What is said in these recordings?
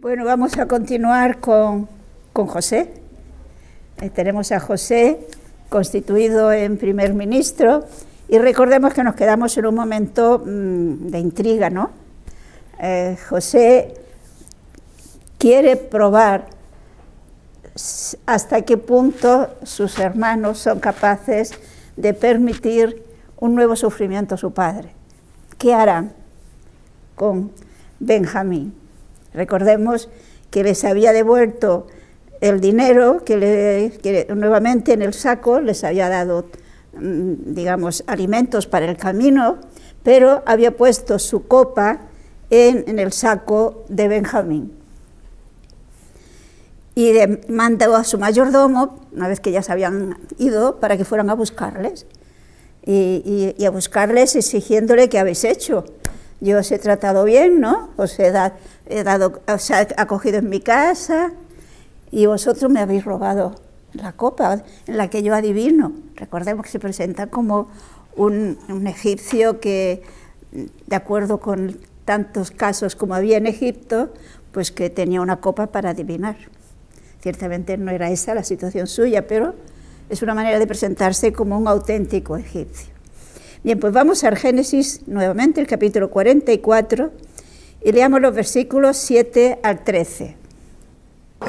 Bueno, vamos a continuar con José. Tenemos a José constituido en primer ministro y recordemos que nos quedamos en un momento de intriga, ¿no? José quiere probar hasta qué punto sus hermanos son capaces de permitir un nuevo sufrimiento a su padre. ¿Qué harán con Benjamín? Recordemos que les había devuelto el dinero, que nuevamente en el saco les había dado, digamos, alimentos para el camino, pero había puesto su copa en el saco de Benjamín. Y mandó a su mayordomo, una vez que ya se habían ido, para que fueran a buscarles. Y a buscarles exigiéndole qué habéis hecho. Yo os he tratado bien, ¿no? Os he acogido en mi casa y vosotros me habéis robado la copa en la que yo adivino. Recordemos que se presenta como un egipcio que, de acuerdo con tantos casos como había en Egipto, pues que tenía una copa para adivinar. Ciertamente no era esa la situación suya, pero es una manera de presentarse como un auténtico egipcio. Bien, pues vamos al Génesis nuevamente, el capítulo 44, y leamos los versículos 7 al 13.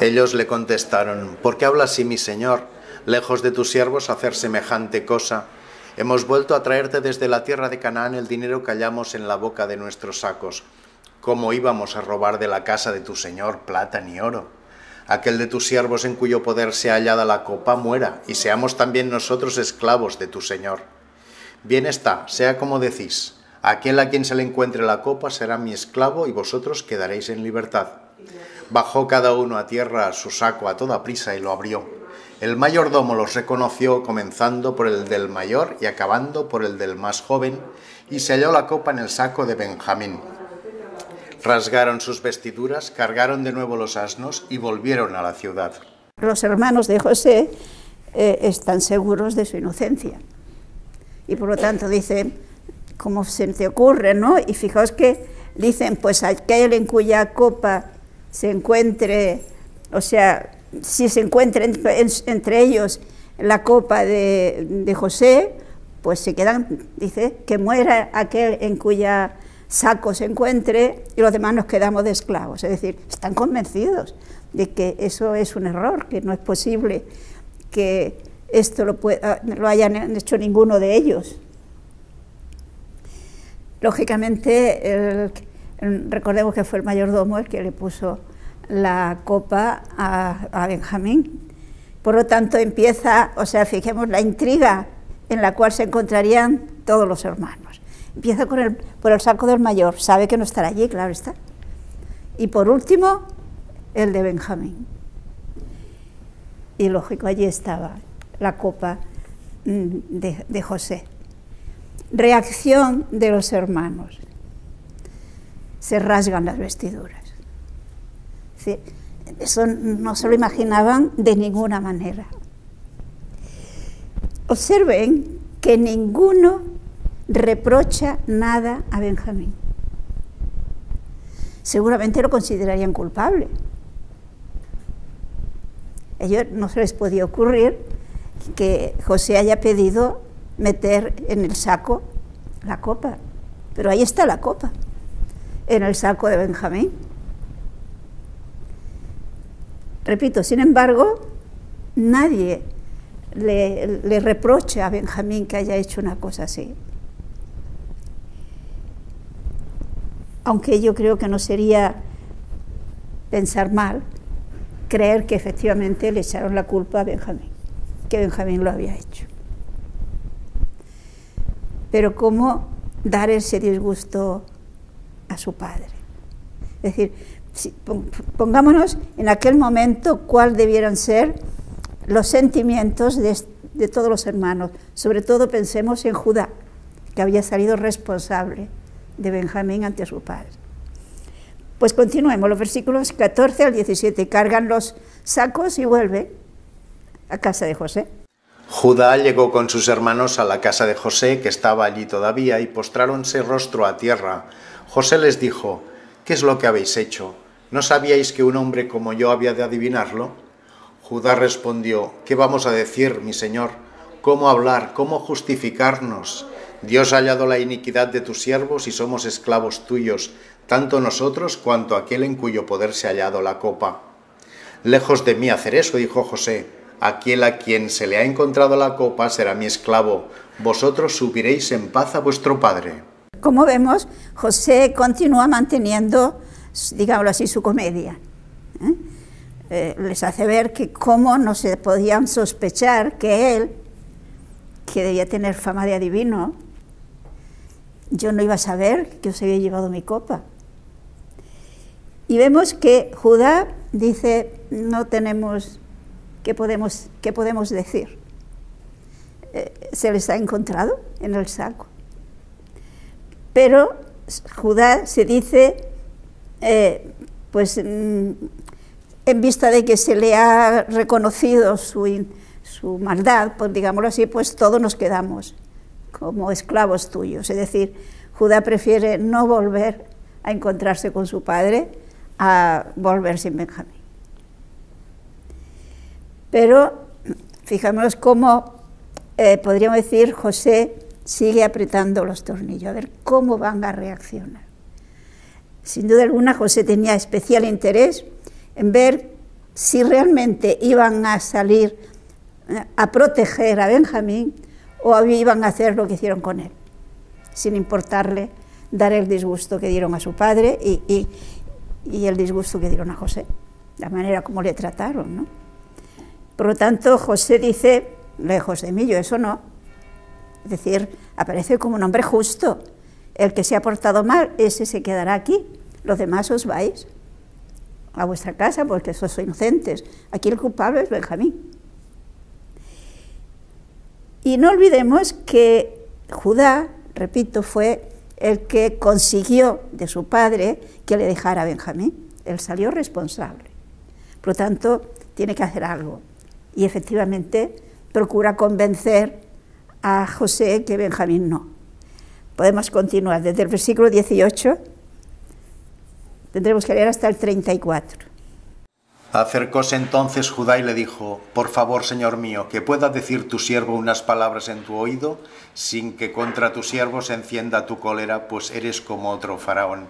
Ellos le contestaron: ¿por qué habla así mi señor? Lejos de tus siervos hacer semejante cosa. Hemos vuelto a traerte desde la tierra de Canaán el dinero que hallamos en la boca de nuestros sacos. ¿Cómo íbamos a robar de la casa de tu señor plata ni oro? Aquel de tus siervos en cuyo poder sea hallada la copa muera, y seamos también nosotros esclavos de tu señor. Bien está, sea como decís, aquel a quien se le encuentre la copa será mi esclavo y vosotros quedaréis en libertad. Bajó cada uno a tierra a su saco a toda prisa y lo abrió. El mayordomo los reconoció, comenzando por el del mayor y acabando por el del más joven, y se halló la copa en el saco de Benjamín. Rasgaron sus vestiduras, cargaron de nuevo los asnos y volvieron a la ciudad. Los hermanos de José están seguros de su inocencia. Y por lo tanto dicen, ¿cómo se te ocurre, no? Y fijaos que dicen, pues aquel en cuya copa se encuentre, o sea, si se encuentra entre ellos la copa de José, pues se quedan, dice, que muera aquel en cuya saco se encuentre y los demás nos quedamos de esclavos. Es decir, están convencidos de que eso es un error, que no es posible que esto lo hayan hecho ninguno de ellos. Lógicamente, recordemos que fue el mayordomo el que le puso la copa a Benjamín. Por lo tanto, empieza, o sea, fijemos la intriga en la cual se encontrarían todos los hermanos. Empieza por el saco del mayor, sabe que no estará allí, claro está. Y por último, el de Benjamín. Y lógico, allí estaba la copa de José. Reacción de los hermanos. Se rasgan las vestiduras. Sí, eso no se lo imaginaban de ninguna manera. Observen que ninguno reprocha nada a Benjamín. Seguramente lo considerarían culpable. A ellos no se les podía ocurrir que José haya pedido meter en el saco la copa, pero ahí está la copa, en el saco de Benjamín. Repito, sin embargo, nadie le reprocha a Benjamín que haya hecho una cosa así. Aunque yo creo que no sería pensar mal creer que efectivamente le echaron la culpa a Benjamín, que Benjamín lo había hecho. Pero ¿cómo dar ese disgusto a su padre? Es decir, pongámonos en aquel momento cuál debieran ser los sentimientos de todos los hermanos. Sobre todo pensemos en Judá, que había salido responsable de Benjamín ante su padre. Pues continuemos, los versículos 14 al 17. Cargan los sacos y vuelven a casa de José. Judá llegó con sus hermanos a la casa de José, que estaba allí todavía, y postráronse rostro a tierra. José les dijo: ¿qué es lo que habéis hecho? ¿No sabíais que un hombre como yo había de adivinarlo? Judá respondió, ¿qué vamos a decir, mi señor? ¿Cómo hablar? ¿Cómo justificarnos? Dios ha hallado la iniquidad de tus siervos y somos esclavos tuyos, tanto nosotros cuanto aquel en cuyo poder se ha hallado la copa. Lejos de mí hacer eso, dijo José, aquel a quien se le ha encontrado la copa será mi esclavo, vosotros subiréis en paz a vuestro padre. Como vemos, José continúa manteniendo, digámoslo así, su comedia. Les hace ver que cómo no se podían sospechar que él, que debía tener fama de adivino, yo no iba a saber que os había llevado mi copa. Y vemos que Judá dice, no tenemos, ¿qué podemos decir? Se les ha encontrado en el saco. Pero Judá se dice, pues en vista de que se le ha reconocido su maldad, pues digámoslo así, pues todos nos quedamos como esclavos tuyos. Es decir, Judá prefiere no volver a encontrarse con su padre a volver sin Benjamín. Pero fijémonos cómo, podríamos decir, José sigue apretando los tornillos, a ver cómo van a reaccionar. Sin duda alguna, José tenía especial interés en ver si realmente iban a salir a proteger a Benjamín o iban a hacer lo que hicieron con él, sin importarle dar el disgusto que dieron a su padre y el disgusto que dieron a José, la manera como le trataron, ¿no? Por lo tanto, José dice, lejos de mí, yo eso no. Es decir, aparece como un hombre justo. El que se ha portado mal, ese se quedará aquí. Los demás os vais a vuestra casa porque sois inocentes. Aquí el culpable es Benjamín. Y no olvidemos que Judá, repito, fue el que consiguió de su padre que le dejara a Benjamín. Él salió responsable. Por lo tanto, tiene que hacer algo. Y efectivamente procura convencer a José que Benjamín no. Podemos continuar desde el versículo 18, tendremos que leer hasta el 34. Acercóse entonces Judá y le dijo, por favor, señor mío, que pueda decir tu siervo unas palabras en tu oído, sin que contra tu siervo se encienda tu cólera, pues eres como otro faraón.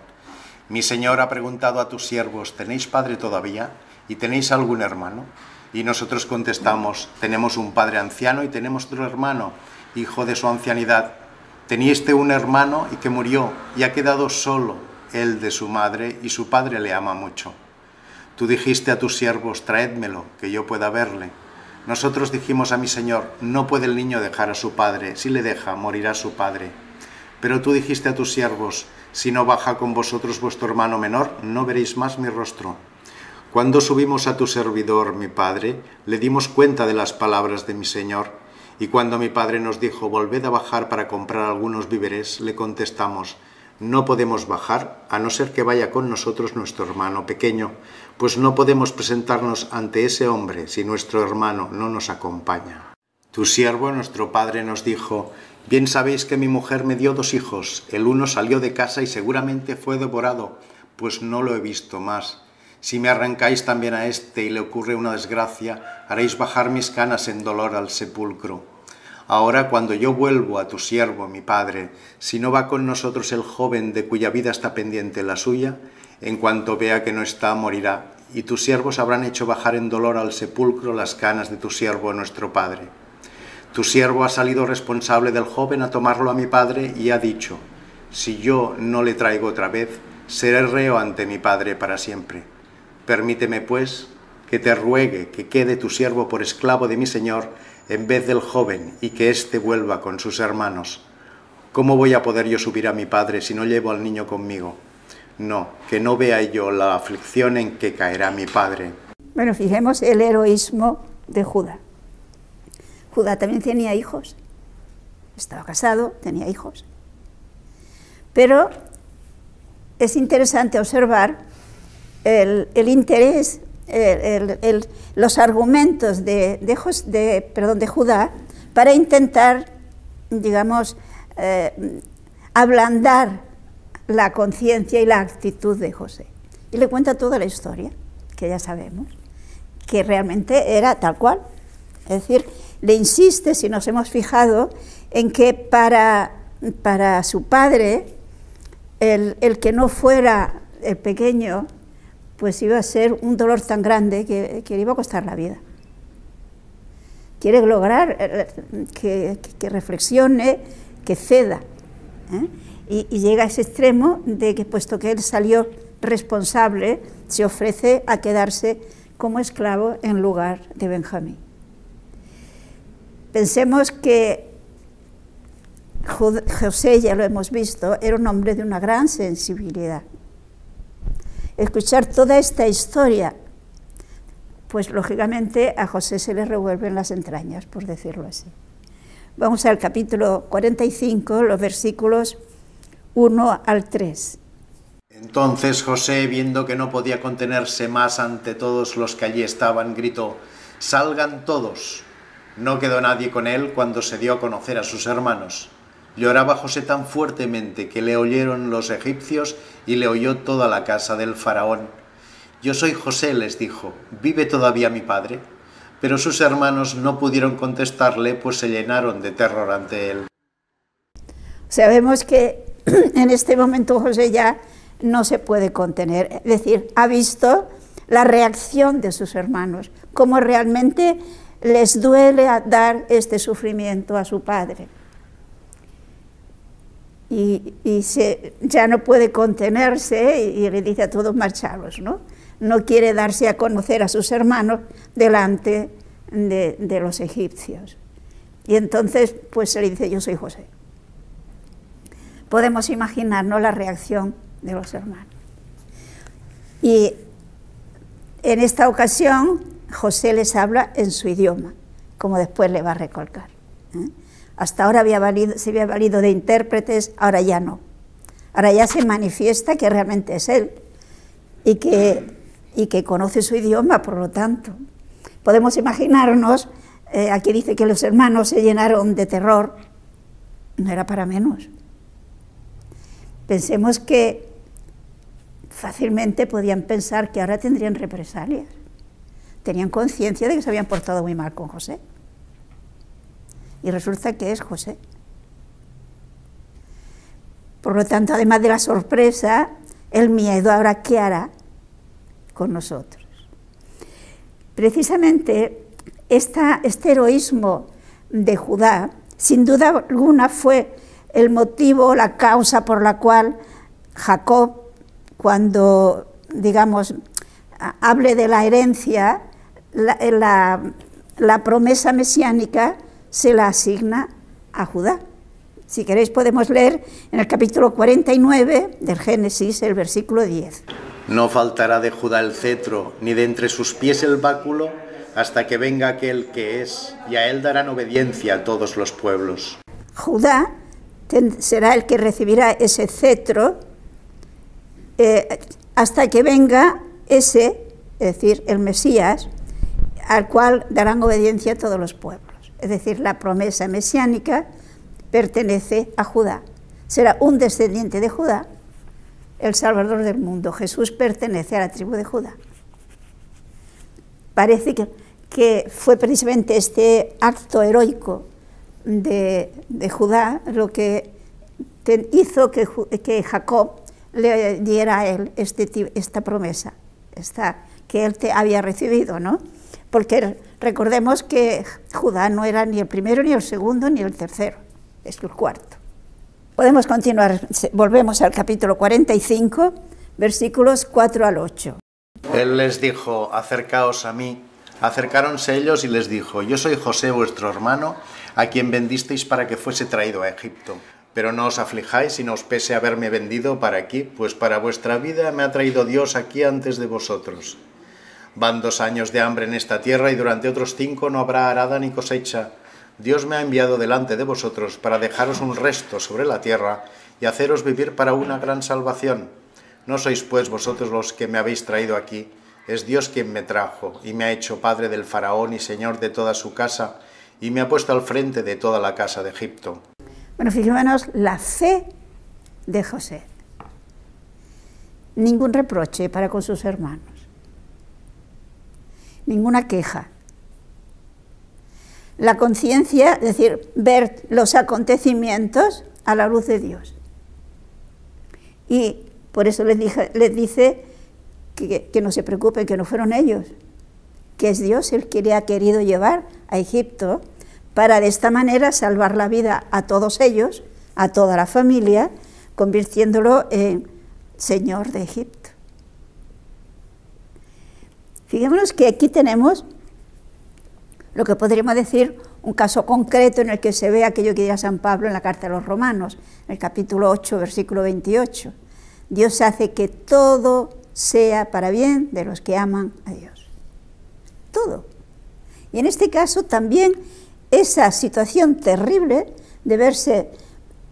Mi señor ha preguntado a tus siervos, ¿tenéis padre todavía? ¿Y tenéis algún hermano? Y nosotros contestamos, tenemos un padre anciano y tenemos otro hermano, hijo de su ancianidad. Tenía un hermano y que murió, y ha quedado solo él de su madre, y su padre le ama mucho. Tú dijiste a tus siervos, traédmelo, que yo pueda verle. Nosotros dijimos a mi señor, no puede el niño dejar a su padre, si le deja, morirá su padre. Pero tú dijiste a tus siervos, si no baja con vosotros vuestro hermano menor, no veréis más mi rostro. Cuando subimos a tu servidor, mi padre, le dimos cuenta de las palabras de mi señor, y cuando mi padre nos dijo, volved a bajar para comprar algunos víveres, le contestamos, no podemos bajar, a no ser que vaya con nosotros nuestro hermano pequeño, pues no podemos presentarnos ante ese hombre si nuestro hermano no nos acompaña. Tu siervo, nuestro padre, nos dijo, bien sabéis que mi mujer me dio 2 hijos, el uno salió de casa y seguramente fue devorado, pues no lo he visto más. Si me arrancáis también a este y le ocurre una desgracia, haréis bajar mis canas en dolor al sepulcro. Ahora, cuando yo vuelvo a tu siervo, mi padre, si no va con nosotros el joven de cuya vida está pendiente la suya, en cuanto vea que no está, morirá, y tus siervos habrán hecho bajar en dolor al sepulcro las canas de tu siervo, nuestro padre. Tu siervo ha salido responsable del joven a tomarlo a mi padre y ha dicho, si yo no le traigo otra vez, seré reo ante mi padre para siempre. Permíteme, pues, que te ruegue que quede tu siervo por esclavo de mi señor en vez del joven y que éste vuelva con sus hermanos. ¿Cómo voy a poder yo subir a mi padre si no llevo al niño conmigo? No, que no vea yo la aflicción en que caerá mi padre. Bueno, fijemos el heroísmo de Judá. Judá también tenía hijos. Estaba casado, tenía hijos. Pero es interesante observar el interés, los argumentos de Judá para intentar, digamos, ablandar la conciencia y la actitud de José. Y le cuenta toda la historia, que ya sabemos, que realmente era tal cual. Es decir, le insiste, si nos hemos fijado, en que para su padre, el que no fuera el pequeño, pues iba a ser un dolor tan grande que le iba a costar la vida. Quiere lograr que reflexione, que ceda, ¿eh? Y llega a ese extremo de que, puesto que él salió responsable, se ofrece a quedarse como esclavo en lugar de Benjamín. Pensemos que José, ya lo hemos visto, era un hombre de una gran sensibilidad. Escuchar toda esta historia, pues lógicamente a José se le revuelven las entrañas, por decirlo así. Vamos al capítulo 45, los versículos 1 al 3. Entonces José, viendo que no podía contenerse más ante todos los que allí estaban, gritó: «¡Salgan todos!». No quedó nadie con él cuando se dio a conocer a sus hermanos. Lloraba José tan fuertemente que le oyeron los egipcios y le oyó toda la casa del faraón. «Yo soy José», les dijo, «¿vive todavía mi padre?». Pero sus hermanos no pudieron contestarle, pues se llenaron de terror ante él. Sabemos que en este momento José ya no se puede contener, es decir, ha visto la reacción de sus hermanos, cómo realmente les duele dar este sufrimiento a su padre. Y ya no puede contenerse y le dice a todos: marcharos, ¿no? No quiere darse a conocer a sus hermanos delante de los egipcios. Y entonces pues se le dice: yo soy José. Podemos imaginarnos la reacción de los hermanos. Y en esta ocasión José les habla en su idioma, como después le va a recalcar, ¿eh? Hasta ahora se había valido de intérpretes, ahora ya no. Ahora ya se manifiesta que realmente es él y que conoce su idioma, por lo tanto. Podemos imaginarnos, aquí dice que los hermanos se llenaron de terror, no era para menos. Pensemos que fácilmente podían pensar que ahora tendrían represalias. Tenían conciencia de que se habían portado muy mal con José. Y resulta que es José. Por lo tanto, además de la sorpresa, el miedo, ahora ¿qué hará con nosotros? Precisamente este heroísmo de Judá, sin duda alguna, fue el motivo, la causa por la cual Jacob, cuando, digamos, hable de la herencia, la promesa mesiánica se la asigna a Judá. Si queréis podemos leer en el capítulo 49 del Génesis, el versículo 10. No faltará de Judá el cetro, ni de entre sus pies el báculo, hasta que venga aquel que es, y a él darán obediencia a todos los pueblos. Judá será el que recibirá ese cetro hasta que venga ese, es decir, el Mesías, al cual darán obediencia a todos los pueblos. Es decir, la promesa mesiánica pertenece a Judá. Será un descendiente de Judá, el Salvador del mundo. Jesús pertenece a la tribu de Judá. Parece que fue precisamente este acto heroico de Judá lo que hizo que Jacob le diera a él esta promesa, que él había recibido, ¿no? Porque recordemos que Judá no era ni el primero, ni el segundo, ni el tercero, es el cuarto. Podemos continuar, volvemos al capítulo 45, versículos 4 al 8. Él les dijo: acercaos a mí. Acercáronse ellos y les dijo: yo soy José vuestro hermano, a quien vendisteis para que fuese traído a Egipto. Pero no os aflijáis y no os pese haberme vendido para aquí, pues para vuestra vida me ha traído Dios aquí antes de vosotros. Van 2 años de hambre en esta tierra y durante otros 5 no habrá arada ni cosecha. Dios me ha enviado delante de vosotros para dejaros un resto sobre la tierra y haceros vivir para una gran salvación. No sois pues vosotros los que me habéis traído aquí, es Dios quien me trajo y me ha hecho padre del faraón y señor de toda su casa y me ha puesto al frente de toda la casa de Egipto. Bueno, fijémonos la fe de José. ningún reproche para con sus hermanos, ninguna queja. La conciencia, es decir, ver los acontecimientos a la luz de Dios. Y por eso les dice que no se preocupen, que no fueron ellos, que es Dios el que le ha querido llevar a Egipto para de esta manera salvar la vida a todos ellos, a toda la familia, convirtiéndolo en Señor de Egipto. Fijémonos que aquí tenemos lo que podríamos decir un caso concreto en el que se ve aquello que dirá San Pablo en la carta a los Romanos, en el capítulo 8, versículo 28. Dios hace que todo sea para bien de los que aman a Dios. Todo. Y en este caso también esa situación terrible de verse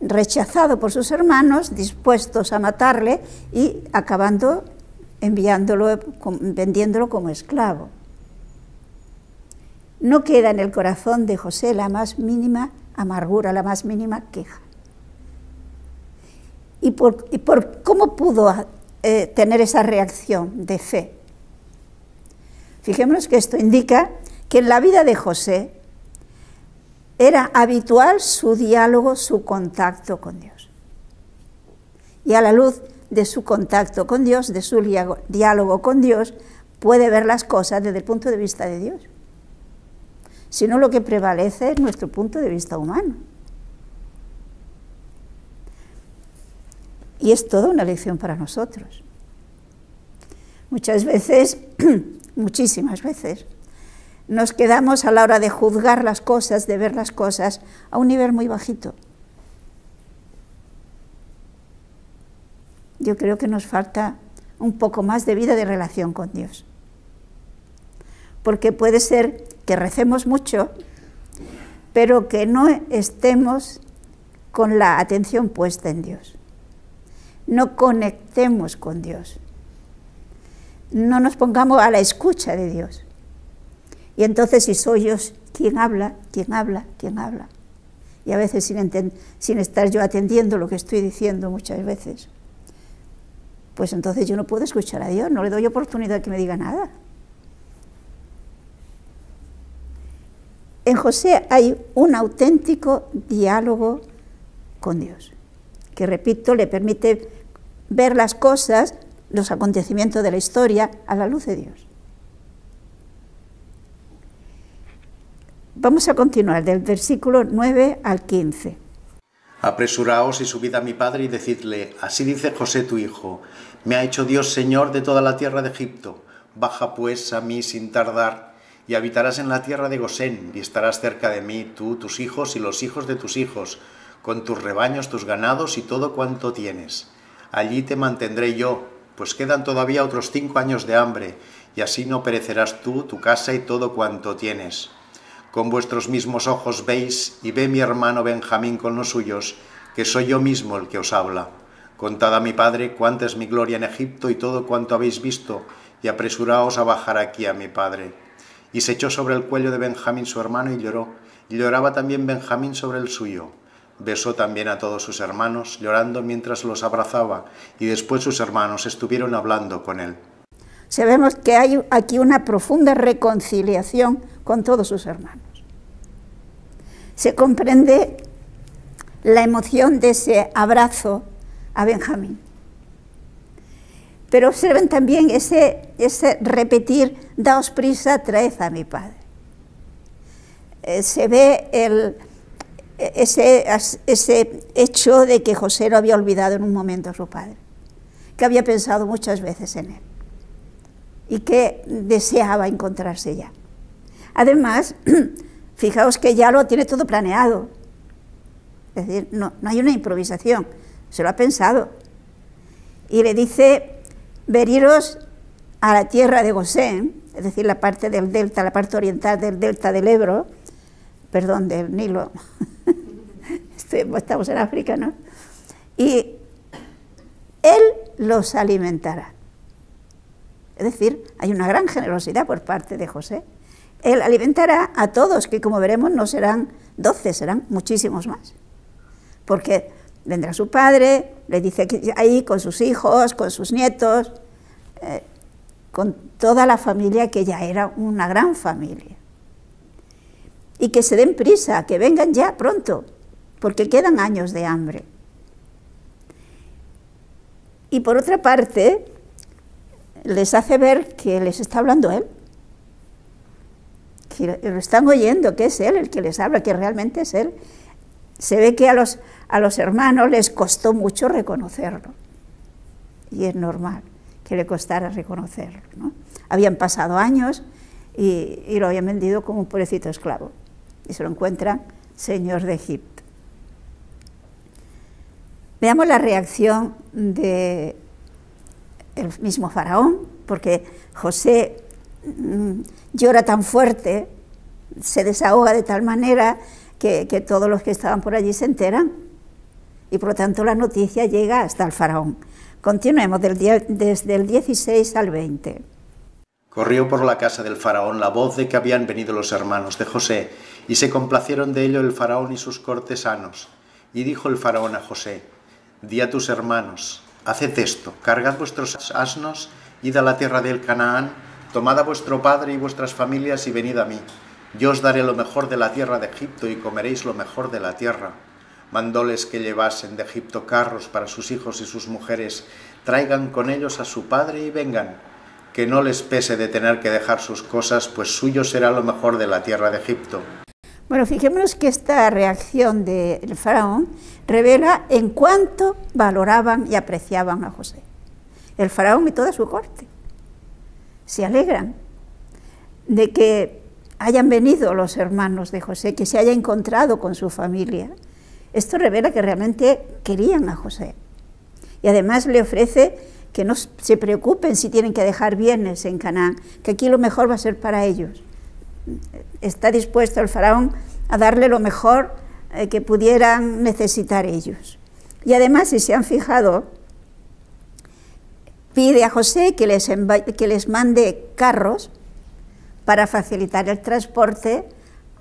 rechazado por sus hermanos, dispuestos a matarle y acabando vendiéndolo como esclavo. No queda en el corazón de José la más mínima amargura, la más mínima queja. ¿Y por cómo pudo tener esa reacción de fe? Fijémonos que esto indica que en la vida de José era habitual su diálogo, su contacto con Dios. Y a la luz de su contacto con Dios, de su diálogo con Dios, puede ver las cosas desde el punto de vista de Dios. Si no, lo que prevalece es nuestro punto de vista humano. Y es toda una lección para nosotros. Muchas veces, muchísimas veces, nos quedamos a la hora de juzgar las cosas, de ver las cosas, a un nivel muy bajito. Yo creo que nos falta un poco más de vida de relación con Dios. Porque puede ser que recemos mucho, pero que no estemos con la atención puesta en Dios. No conectemos con Dios. No nos pongamos a la escucha de Dios. Y entonces si soy yo quien habla. Y a veces sin estar yo atendiendo lo que estoy diciendo muchas veces, pues entonces yo no puedo escuchar a Dios, no le doy oportunidad que me diga nada. En José hay un auténtico diálogo con Dios, que repito, le permite ver las cosas, los acontecimientos de la historia a la luz de Dios. Vamos a continuar del versículo 9 al 15. Apresuraos y subid a mi padre y decidle, así dice José tu hijo, me ha hecho Dios Señor de toda la tierra de Egipto, baja pues a mí sin tardar, y habitarás en la tierra de Gosén, y estarás cerca de mí, tú, tus hijos y los hijos de tus hijos, con tus rebaños, tus ganados y todo cuanto tienes. Allí te mantendré yo, pues quedan todavía otros 5 años de hambre, y así no perecerás tú, tu casa y todo cuanto tienes. Con vuestros mismos ojos veis, y ve mi hermano Benjamín con los suyos, que soy yo mismo el que os habla. Contad a mi padre cuánta es mi gloria en Egipto y todo cuanto habéis visto, y apresuraos a bajar aquí a mi padre. Y se echó sobre el cuello de Benjamín su hermano y lloró, y lloraba también Benjamín sobre el suyo. Besó también a todos sus hermanos, llorando mientras los abrazaba, y después sus hermanos estuvieron hablando con él. Sabemos que hay aquí una profunda reconciliación con todos sus hermanos. Se comprende la emoción de ese abrazo a Benjamín. Pero observen también ese repetir, daos prisa, traed a mi padre. Se ve ese hecho de que José lo había olvidado en un momento a su padre, que había pensado muchas veces en él y que deseaba encontrarse ya. Además, fijaos que ya lo tiene todo planeado, es decir, no hay una improvisación, se lo ha pensado. Y le dice, veniros a la tierra de Gosén, es decir, la parte del delta, la parte oriental del delta del Ebro, perdón, del Nilo, estamos en África, ¿no? Y él los alimentará. Es decir, hay una gran generosidad por parte de José. Él alimentará a todos, que como veremos no serán 12, serán muchísimos más. Porque Vendrá su padre, le dice que ahí con sus hijos, con sus nietos, con toda la familia, que ya era una gran familia. Y que se den prisa, que vengan ya pronto, porque quedan años de hambre. Y por otra parte, les hace ver que les está hablando él, que lo están oyendo, que es él el que les habla, que realmente es él. Se ve que a los hermanos les costó mucho reconocerlo, y es normal que le costara reconocerlo, ¿no? Habían pasado años y lo habían vendido como un pobrecito esclavo, y se lo encuentran señor de Egipto. Veamos la reacción del mismo faraón, porque José llora tan fuerte, se desahoga de tal manera que todos los que estaban por allí se enteran, y por lo tanto la noticia llega hasta el faraón. Continuemos desde el 16 al 20. Corrió por la casa del faraón la voz de que habían venido los hermanos de José, y se complacieron de ello el faraón y sus cortesanos. Y dijo el faraón a José: di a tus hermanos, haced esto, cargad vuestros asnos, id a la tierra del Canaán, tomad a vuestro padre y vuestras familias y venid a mí. Yo os daré lo mejor de la tierra de Egipto y comeréis lo mejor de la tierra. Mandóles que llevasen de Egipto carros para sus hijos y sus mujeres, traigan con ellos a su padre y vengan. Que no les pese de tener que dejar sus cosas, pues suyo será lo mejor de la tierra de Egipto. Bueno, fijémonos que esta reacción del faraón revela en cuánto valoraban y apreciaban a José. El faraón y toda su corte se alegran de que hayan venido los hermanos de José, que se haya encontrado con su familia. Esto revela que realmente querían a José. Y además le ofrece que no se preocupen si tienen que dejar bienes en Canaán, que aquí lo mejor va a ser para ellos. Está dispuesto el faraón a darle lo mejor que pudieran necesitar ellos. Y además, si se han fijado, pide a José que les mande carros para facilitar el transporte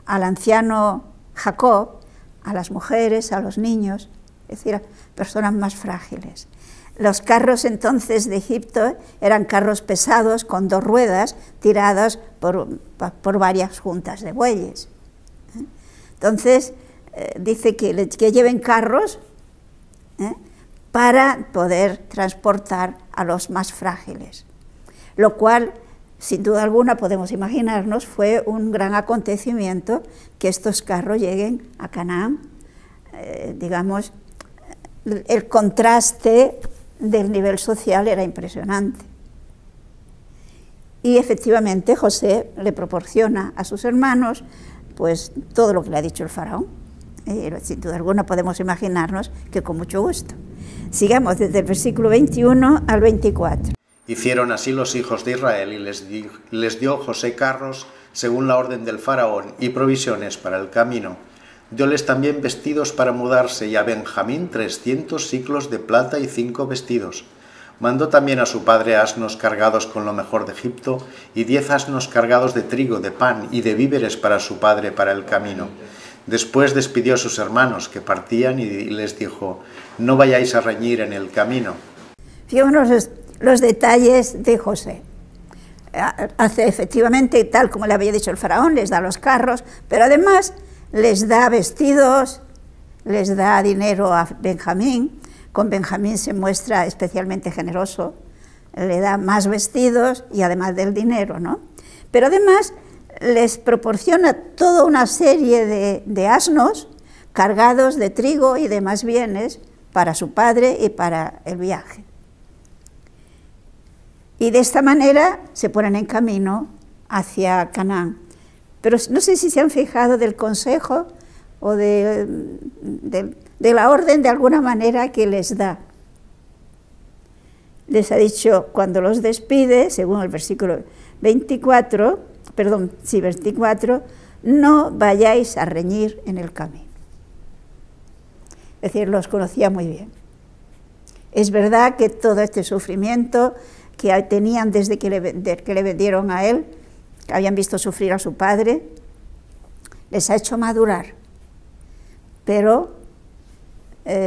al anciano Jacob, a las mujeres, a los niños, es decir, a personas más frágiles. Los carros entonces de Egipto eran carros pesados con 2 ruedas tiradas por varias juntas de bueyes. Entonces dice que lleven carros para poder transportar a los más frágiles, lo cual, sin duda alguna, podemos imaginarnos, fue un gran acontecimiento que estos carros lleguen a Canaán. Digamos, el contraste del nivel social era impresionante. Y efectivamente José le proporciona a sus hermanos pues todo lo que le ha dicho el faraón. Sin duda alguna podemos imaginarnos que con mucho gusto. Sigamos desde el versículo 21 al 24. Hicieron así los hijos de Israel y les dio José carros según la orden del faraón y provisiones para el camino. Dióles también vestidos para mudarse y a Benjamín 300 siclos de plata y 5 vestidos. Mandó también a su padre asnos cargados con lo mejor de Egipto y 10 asnos cargados de trigo, de pan y de víveres para su padre para el camino. Después despidió a sus hermanos que partían y les dijo: no vayáis a reñir en el camino. Fijémonos los detalles de José. Hace efectivamente tal como le había dicho el faraón, les da los carros, pero además les da vestidos, les da dinero a Benjamín. Con Benjamín se muestra especialmente generoso, le da más vestidos y además del dinero, ¿no? Pero además les proporciona toda una serie de asnos cargados de trigo y demás bienes para su padre y para el viaje. Y de esta manera se ponen en camino hacia Canaán. Pero no sé si se han fijado del consejo o de la orden de alguna manera que les da. Les ha dicho, cuando los despide, según el versículo 24, no vayáis a reñir en el camino. Es decir, los conocía muy bien. Es verdad que todo este sufrimiento que tenían desde que le vendieron a él, que habían visto sufrir a su padre, les ha hecho madurar. Pero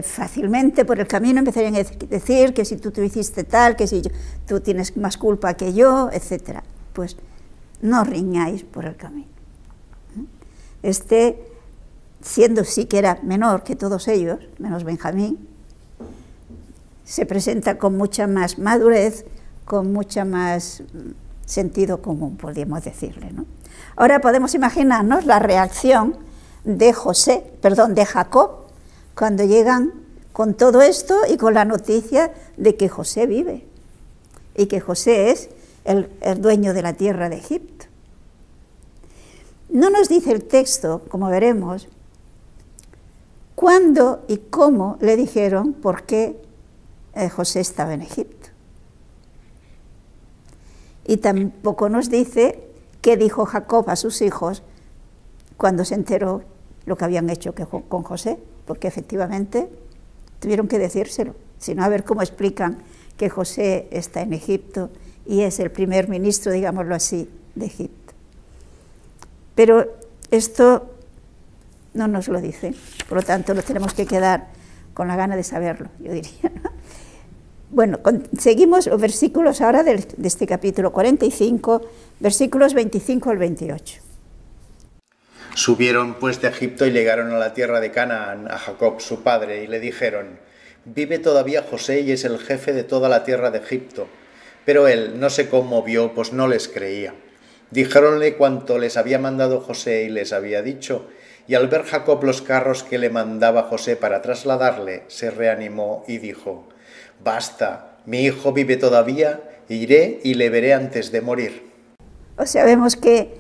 fácilmente por el camino empezarían a decir que si tú hiciste tal, que si tú tienes más culpa que yo, etc. Pues no riñáis por el camino. Siendo sí que era menor que todos ellos, menos Benjamín, se presenta con mucha más madurez, con mucha más sentido común, podríamos decirle, ¿no? Ahora podemos imaginarnos la reacción de Jacob, cuando llegan con todo esto y con la noticia de que José vive y que José es el dueño de la tierra de Egipto. No nos dice el texto, como veremos, cuándo y cómo le dijeron por qué José estaba en Egipto. Y tampoco nos dice qué dijo Jacob a sus hijos cuando se enteró lo que habían hecho con José, porque efectivamente tuvieron que decírselo, sino a ver cómo explican que José está en Egipto y es el primer ministro, digámoslo así, de Egipto. Pero esto no nos lo dice, por lo tanto nos tenemos que quedar con la gana de saberlo, yo diría, ¿no? Bueno, seguimos los versículos ahora de este capítulo 45, versículos 25 al 28. Subieron pues de Egipto y llegaron a la tierra de Canaán, a Jacob su padre, y le dijeron: vive todavía José y es el jefe de toda la tierra de Egipto. Pero él no se conmovió, pues no les creía. Dijéronle cuanto les había mandado José y les había dicho, y al ver Jacob los carros que le mandaba José para trasladarle, se reanimó y dijo: basta, mi hijo vive todavía, iré y le veré antes de morir. O sea, vemos que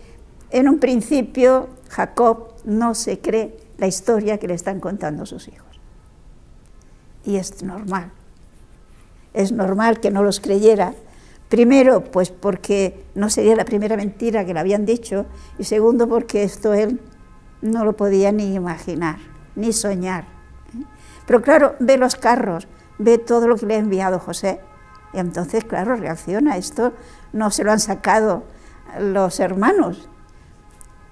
en un principio Jacob no se cree la historia que le están contando sus hijos. Y es normal. Es normal que no los creyera. Primero, pues porque no sería la primera mentira que le habían dicho, y segundo, porque esto él no lo podía ni imaginar, ni soñar. Pero claro, ve los carros, ve todo lo que le ha enviado José, y entonces, claro, reacciona. Esto no se lo han sacado los hermanos.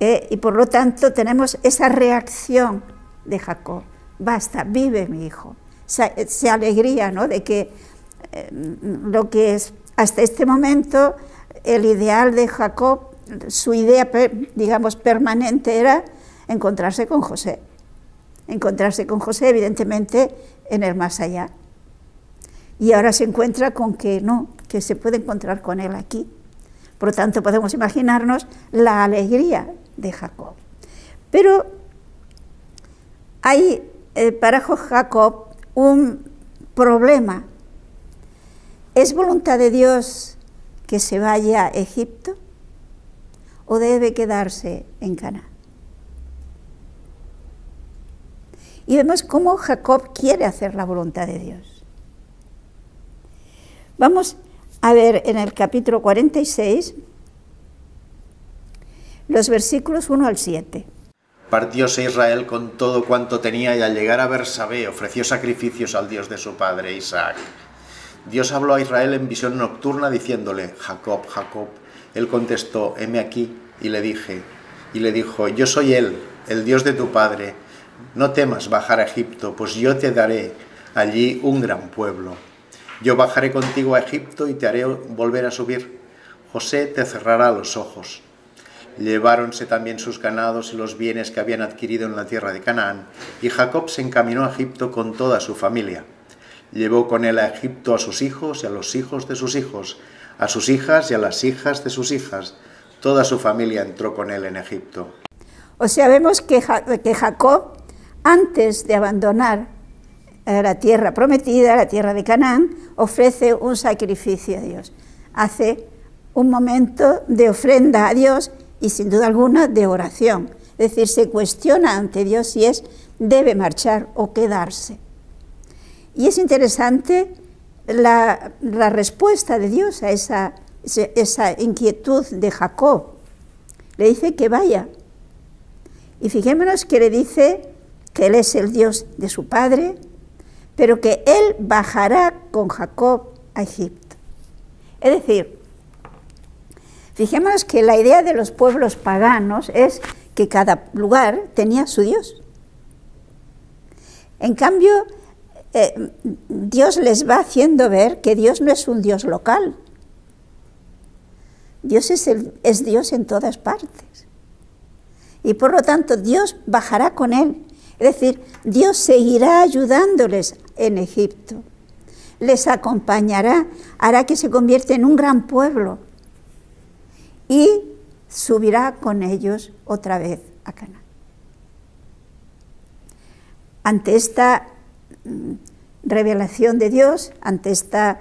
Y por lo tanto tenemos esa reacción de Jacob: basta, vive mi hijo. Esa alegría, ¿no?, de que lo que es hasta este momento el ideal de Jacob, su idea, digamos, permanente era encontrarse con José. Encontrarse con José, evidentemente, en el más allá. Y ahora se encuentra con que no, que se puede encontrar con él aquí. Por lo tanto, podemos imaginarnos la alegría de Jacob. Pero hay para Jacob un problema. ¿Es voluntad de Dios que se vaya a Egipto o debe quedarse en Canaán? Y vemos cómo Jacob quiere hacer la voluntad de Dios. Vamos a ver en el capítulo 46 los versículos 1 al 7. Partióse Israel con todo cuanto tenía y al llegar a Bersabé ofreció sacrificios al Dios de su padre Isaac. Dios habló a Israel en visión nocturna diciéndole: Jacob, Jacob. Él contestó: heme aquí. Y le dijo: yo soy él, el Dios de tu padre. No temas bajar a Egipto, pues yo te daré allí un gran pueblo. Yo bajaré contigo a Egipto y te haré volver a subir. José te cerrará los ojos. Lleváronse también sus ganados y los bienes que habían adquirido en la tierra de Canaán, y Jacob se encaminó a Egipto con toda su familia. Llevó con él a Egipto a sus hijos y a los hijos de sus hijos, a sus hijas y a las hijas de sus hijas. Toda su familia entró con él en Egipto. O sea, vemos que Jacob, antes de abandonar la tierra prometida, la tierra de Canaán, ofrece un sacrificio a Dios. Hace un momento de ofrenda a Dios y sin duda alguna de oración. Es decir, se cuestiona ante Dios si debe marchar o quedarse. Y es interesante la respuesta de Dios a esa inquietud de Jacob. Le dice que vaya. Y fijémonos que le dice que él es el Dios de su padre, pero que él bajará con Jacob a Egipto. Es decir, fijémonos que la idea de los pueblos paganos es que cada lugar tenía su Dios. En cambio, Dios les va haciendo ver que Dios no es un Dios local. Dios es Dios en todas partes. Y por lo tanto, Dios bajará con él. Es decir, Dios seguirá ayudándoles en Egipto. Les acompañará, hará que se convierta en un gran pueblo. Y subirá con ellos otra vez a Canaán. Ante esta revelación de Dios, ante esta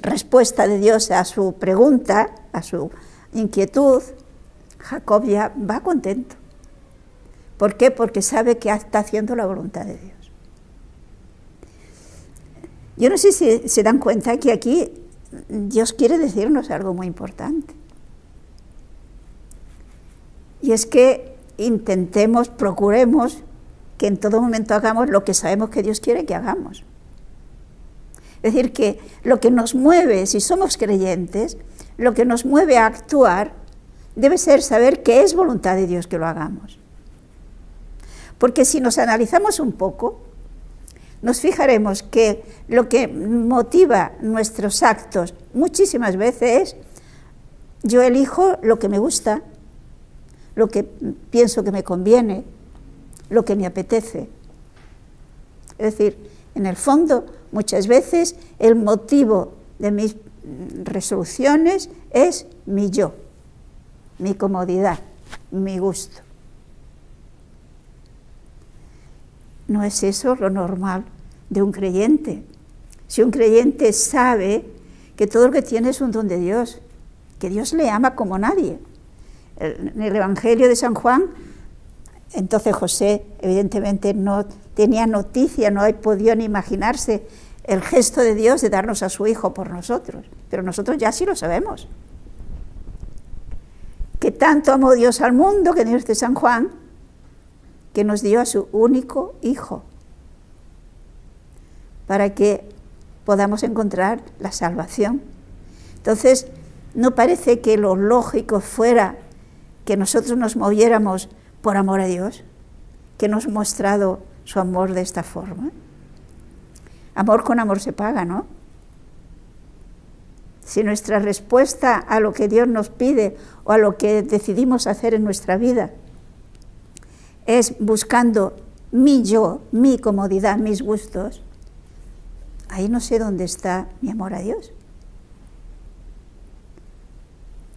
respuesta de Dios a su pregunta, a su inquietud, Jacob ya va contento. ¿Por qué? Porque sabe que está haciendo la voluntad de Dios. Yo no sé si se dan cuenta que aquí Dios quiere decirnos algo muy importante. Y es que intentemos, procuremos que en todo momento hagamos lo que sabemos que Dios quiere que hagamos. Es decir, que lo que nos mueve, si somos creyentes, lo que nos mueve a actuar debe ser saber que es voluntad de Dios que lo hagamos. Porque si nos analizamos un poco, nos fijaremos que lo que motiva nuestros actos muchísimas veces es: yo elijo lo que me gusta, lo que pienso que me conviene, lo que me apetece. Es decir, en el fondo, muchas veces el motivo de mis resoluciones es mi yo, mi comodidad, mi gusto. ¿No es eso lo normal de un creyente? Si un creyente sabe que todo lo que tiene es un don de Dios, que Dios le ama como nadie. En el Evangelio de San Juan, entonces José evidentemente no tenía noticia, no podía ni imaginarse el gesto de Dios de darnos a su hijo por nosotros, pero nosotros ya sí lo sabemos. Que tanto amó Dios al mundo, que Dios de San Juan, que nos dio a su único hijo, para que podamos encontrar la salvación. Entonces, ¿no parece que lo lógico fuera que nosotros nos moviéramos por amor a Dios, que nos ha mostrado su amor de esta forma? Amor con amor se paga, ¿no? Si nuestra respuesta a lo que Dios nos pide o a lo que decidimos hacer en nuestra vida es buscando mi yo, mi comodidad, mis gustos, ahí no sé dónde está mi amor a Dios.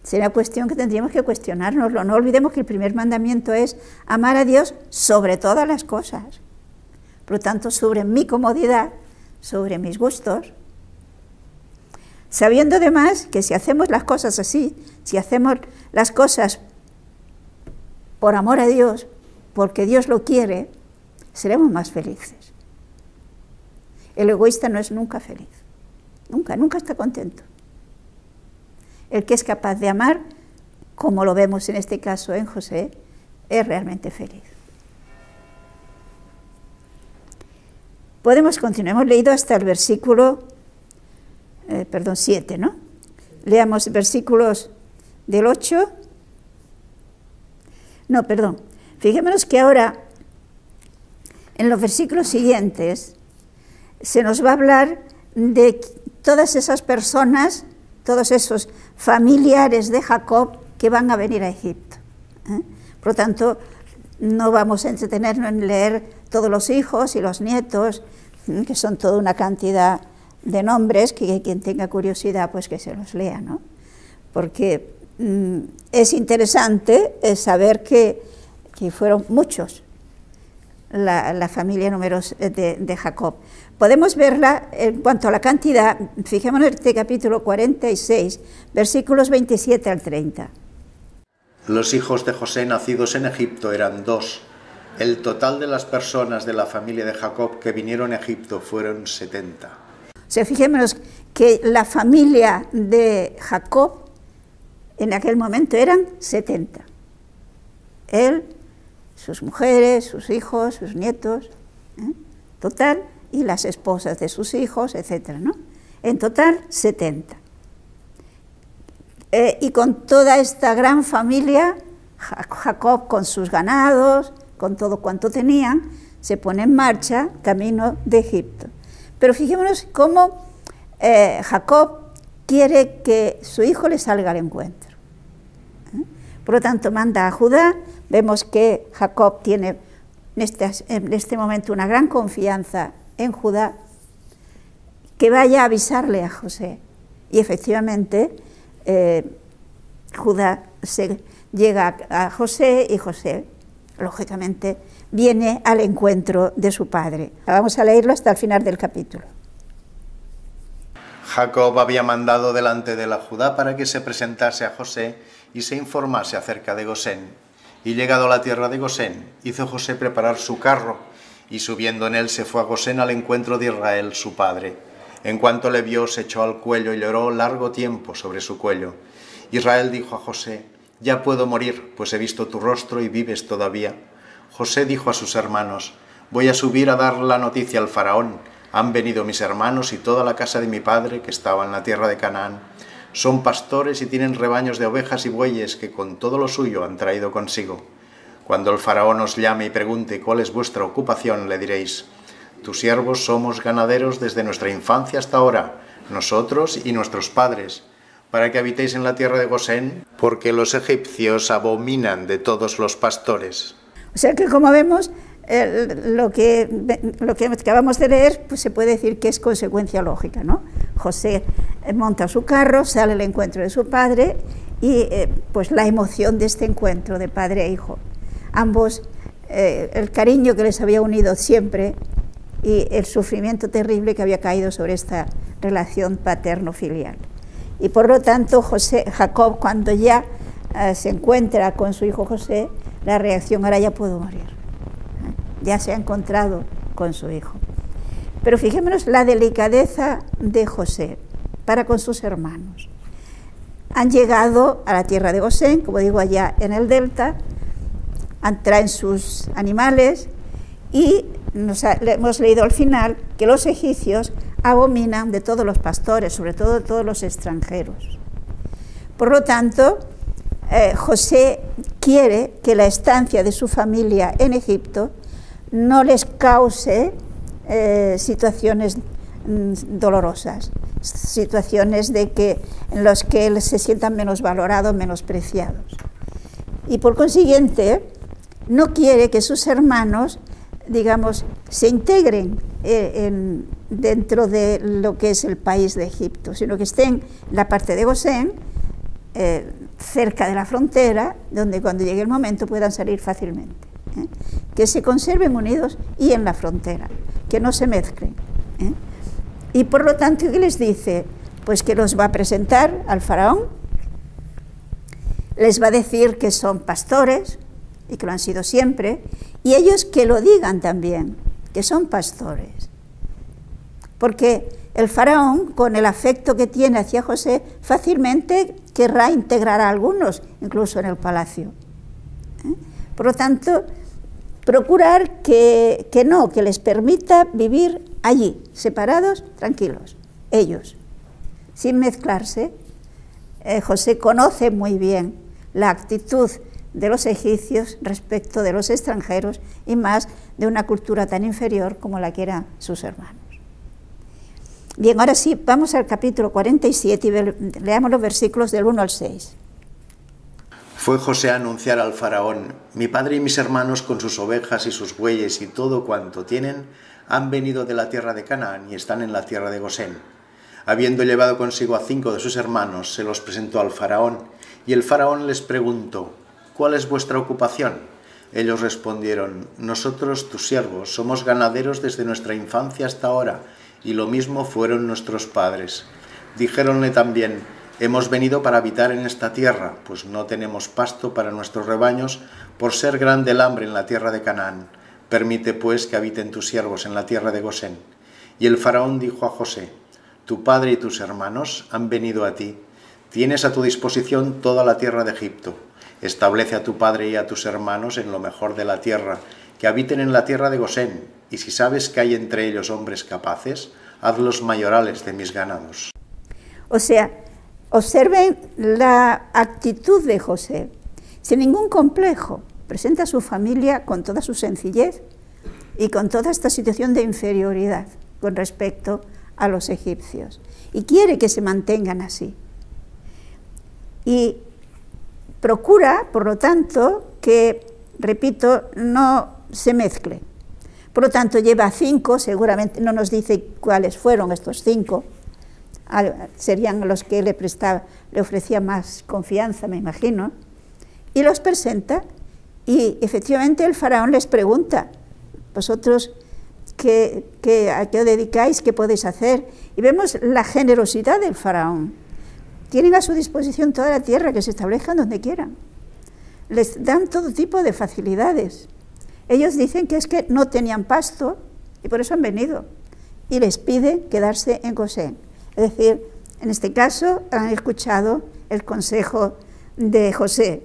Será cuestión que tendríamos que cuestionárnoslo. No olvidemos que el primer mandamiento es amar a Dios sobre todas las cosas. Por lo tanto, sobre mi comodidad, sobre mis gustos. Sabiendo además que si hacemos las cosas así, si hacemos las cosas por amor a Dios, porque Dios lo quiere, seremos más felices. El egoísta no es nunca feliz. Nunca, nunca está contento. El que es capaz de amar, como lo vemos en este caso en José, es realmente feliz. Podemos continuar, hemos leído hasta el versículo 7, ¿no? Leamos versículos del 8. No, perdón. Fijémonos que ahora, en los versículos siguientes, se nos va a hablar de todas esas personas, todos esos familiares de Jacob que van a venir a Egipto. Por lo tanto, no vamos a entretenernos en leer todos los hijos y los nietos, que son toda una cantidad de nombres, que quien tenga curiosidad, pues que se los lea, ¿no? Porque es interesante saber que fueron muchos la familia numerosa de Jacob. Podemos verla en cuanto a la cantidad, fijémonos en este capítulo 46, versículos 27 al 30. Los hijos de José nacidos en Egipto eran 2. El total de las personas de la familia de Jacob que vinieron a Egipto fueron 70. O sea, fijémonos que la familia de Jacob en aquel momento eran 70. Él, sus mujeres, sus hijos, sus nietos, total, y las esposas de sus hijos, etcétera, ¿no? En total, 70. Y con toda esta gran familia, Jacob con sus ganados, con todo cuanto tenían, se pone en marcha camino de Egipto. Pero fijémonos cómo Jacob quiere que su hijo le salga al encuentro. Por lo tanto, manda a Judá. Vemos que Jacob tiene en este momento una gran confianza en Judá, que vaya a avisarle a José. Y efectivamente, Judá llega a José y José, lógicamente, viene al encuentro de su padre. Vamos a leerlo hasta el final del capítulo. Jacob había mandado delante de la Judá para que se presentase a José y se informase acerca de Gosén. Y llegado a la tierra de Gosén, hizo José preparar su carro, y subiendo en él se fue a Gosén al encuentro de Israel, su padre. En cuanto le vio, se echó al cuello y lloró largo tiempo sobre su cuello. Israel dijo a José: ya puedo morir, pues he visto tu rostro y vives todavía. José dijo a sus hermanos: voy a subir a dar la noticia al faraón. Han venido mis hermanos y toda la casa de mi padre, que estaba en la tierra de Canaán. Son pastores y tienen rebaños de ovejas y bueyes que con todo lo suyo han traído consigo. Cuando el faraón os llame y pregunte cuál es vuestra ocupación, le diréis: tus siervos somos ganaderos desde nuestra infancia hasta ahora, nosotros y nuestros padres, para que habitéis en la tierra de Gosén, porque los egipcios abominan de todos los pastores. O sea que, como vemos, lo que acabamos de leer, pues se puede decir que es consecuencia lógica, ¿no? José monta su carro, sale al encuentro de su padre y pues la emoción de este encuentro de padre e hijo. Ambos, el cariño que les había unido siempre y el sufrimiento terrible que había caído sobre esta relación paterno-filial. Y por lo tanto, Jacob, cuando ya se encuentra con su hijo José, la reacción: ahora ya puedo morir. Ya se ha encontrado con su hijo. Pero fijémonos la delicadeza de José para con sus hermanos. Han llegado a la tierra de Gosén, como digo, allá en el delta, traen sus animales y hemos leído al final que los egipcios abominan de todos los pastores, sobre todo de todos los extranjeros. Por lo tanto, José quiere que la estancia de su familia en Egipto no les cause situaciones dolorosas, situaciones en las que él se sientan menos valorados, menospreciados. Y por consiguiente, no quiere que sus hermanos, digamos, se integren dentro de lo que es el país de Egipto, sino que estén en la parte de Gosén, cerca de la frontera, donde cuando llegue el momento puedan salir fácilmente. Que se conserven unidos y en la frontera, que no se mezclen. Y por lo tanto, ¿qué les dice? Pues que los va a presentar al faraón, les va a decir que son pastores y que lo han sido siempre, y ellos que lo digan también, que son pastores. Porque el faraón, con el afecto que tiene hacia José, fácilmente querrá integrar a algunos, incluso en el palacio. Por lo tanto, procurar que les permita vivir allí, separados, tranquilos, ellos, sin mezclarse. José conoce muy bien la actitud de los egipcios respecto de los extranjeros y más de una cultura tan inferior como la que eran sus hermanos. Bien, ahora sí, vamos al capítulo 47 y leamos los versículos del 1 al 6. Fue José a anunciar al faraón: mi padre y mis hermanos con sus ovejas y sus bueyes y todo cuanto tienen han venido de la tierra de Canaán y están en la tierra de Gosén. Habiendo llevado consigo a 5 de sus hermanos, se los presentó al faraón, y el faraón les preguntó: ¿cuál es vuestra ocupación? Ellos respondieron: nosotros, tus siervos, somos ganaderos desde nuestra infancia hasta ahora, y lo mismo fueron nuestros padres. Dijéronle también: hemos venido para habitar en esta tierra, pues no tenemos pasto para nuestros rebaños, por ser grande el hambre en la tierra de Canaán. Permite pues que habiten tus siervos en la tierra de Gosén. Y el faraón dijo a José: tu padre y tus hermanos han venido a ti. Tienes a tu disposición toda la tierra de Egipto. Establece a tu padre y a tus hermanos en lo mejor de la tierra, que habiten en la tierra de Gosén, y si sabes que hay entre ellos hombres capaces, hazlos mayorales de mis ganados. O sea, observen la actitud de José, sin ningún complejo. Presenta a su familia con toda su sencillez, y con toda esta situación de inferioridad con respecto a los egipcios. Y quiere que se mantengan así. Y procura, por lo tanto, que, repito, no se mezcle. Por lo tanto, lleva 5, seguramente no nos dice cuáles fueron estos 5, serían los que le ofrecía más confianza, me imagino, y los presenta, y efectivamente el faraón les pregunta, vosotros, ¿a qué os dedicáis? ¿Qué podéis hacer? Y vemos la generosidad del faraón. Tienen a su disposición toda la tierra, que se establezcan donde quieran. Les dan todo tipo de facilidades. Ellos dicen que es que no tenían pasto y por eso han venido. Y les pide quedarse en Gosén. Es decir, en este caso han escuchado el consejo de José.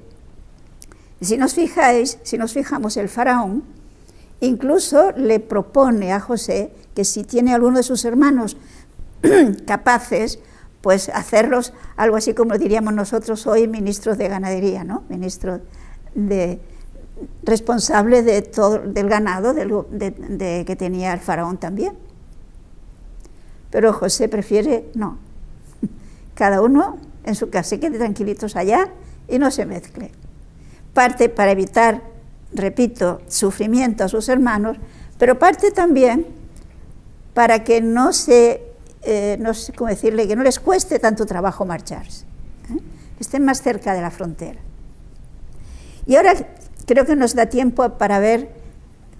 Si nos fijamos, el faraón incluso le propone a José que si tiene alguno de sus hermanos capaces, pues hacerlos algo así como diríamos nosotros hoy, ministros de ganadería, ¿no? Ministros responsable de todo, del ganado que tenía el faraón también. Pero José prefiere no. Cada uno en su casa, se quede tranquilitos allá y no se mezcle. Parte para evitar, repito, sufrimiento a sus hermanos, pero parte también para que no sé cómo decirle, que no les cueste tanto trabajo marcharse, que estén más cerca de la frontera. Y ahora creo que nos da tiempo para ver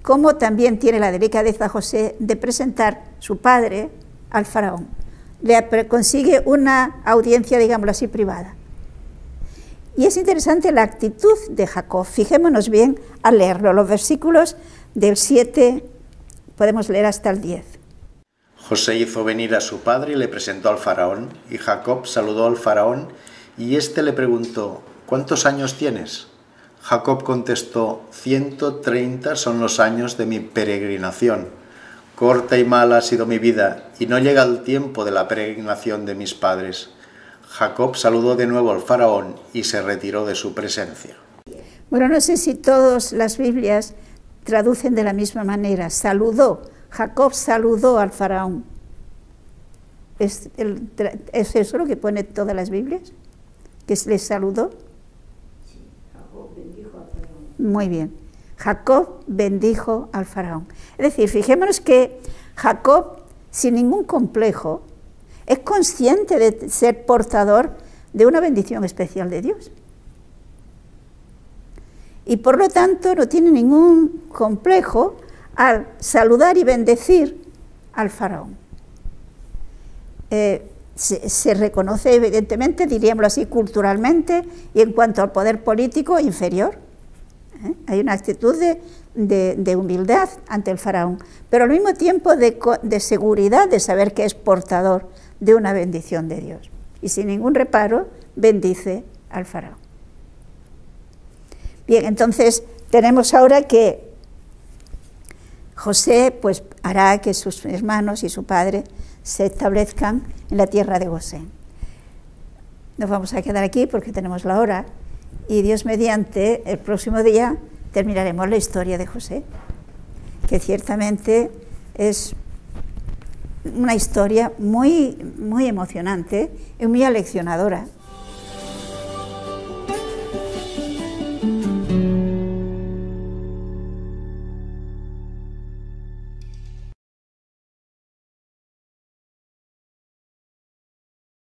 cómo también tiene la delicadeza José de presentar su padre al faraón. Le consigue una audiencia, digámoslo así, privada. Y es interesante la actitud de Jacob. Fijémonos bien al leerlo. Los versículos del 7, podemos leer hasta el 10. José hizo venir a su padre y le presentó al faraón, y Jacob saludó al faraón, y éste le preguntó, ¿cuántos años tienes? Jacob contestó, 130 son los años de mi peregrinación. Corta y mala ha sido mi vida, y no llega el tiempo de la peregrinación de mis padres. Jacob saludó de nuevo al faraón y se retiró de su presencia. Bueno, no sé si todas las Biblias traducen de la misma manera. Saludó, Jacob saludó al faraón. ¿Es eso lo que pone todas las Biblias? ¿Que les saludó? Sí, Jacob bendijo al faraón. Muy bien. Jacob bendijo al faraón. Es decir, fijémonos que Jacob, sin ningún complejo, es consciente de ser portador de una bendición especial de Dios. Y por lo tanto no tiene ningún complejo al saludar y bendecir al faraón. Se reconoce evidentemente, diríamoslo así, culturalmente y en cuanto al poder político inferior. Hay una actitud de humildad ante el faraón, pero al mismo tiempo de seguridad de saber que es portador de una bendición de Dios. Y sin ningún reparo bendice al faraón. Bien, entonces tenemos ahora que José pues hará que sus hermanos y su padre se establezcan en la tierra de Gosén. Nos vamos a quedar aquí porque tenemos la hora y Dios mediante el próximo día terminaremos la historia de José, que ciertamente es una historia muy, muy emocionante y muy aleccionadora.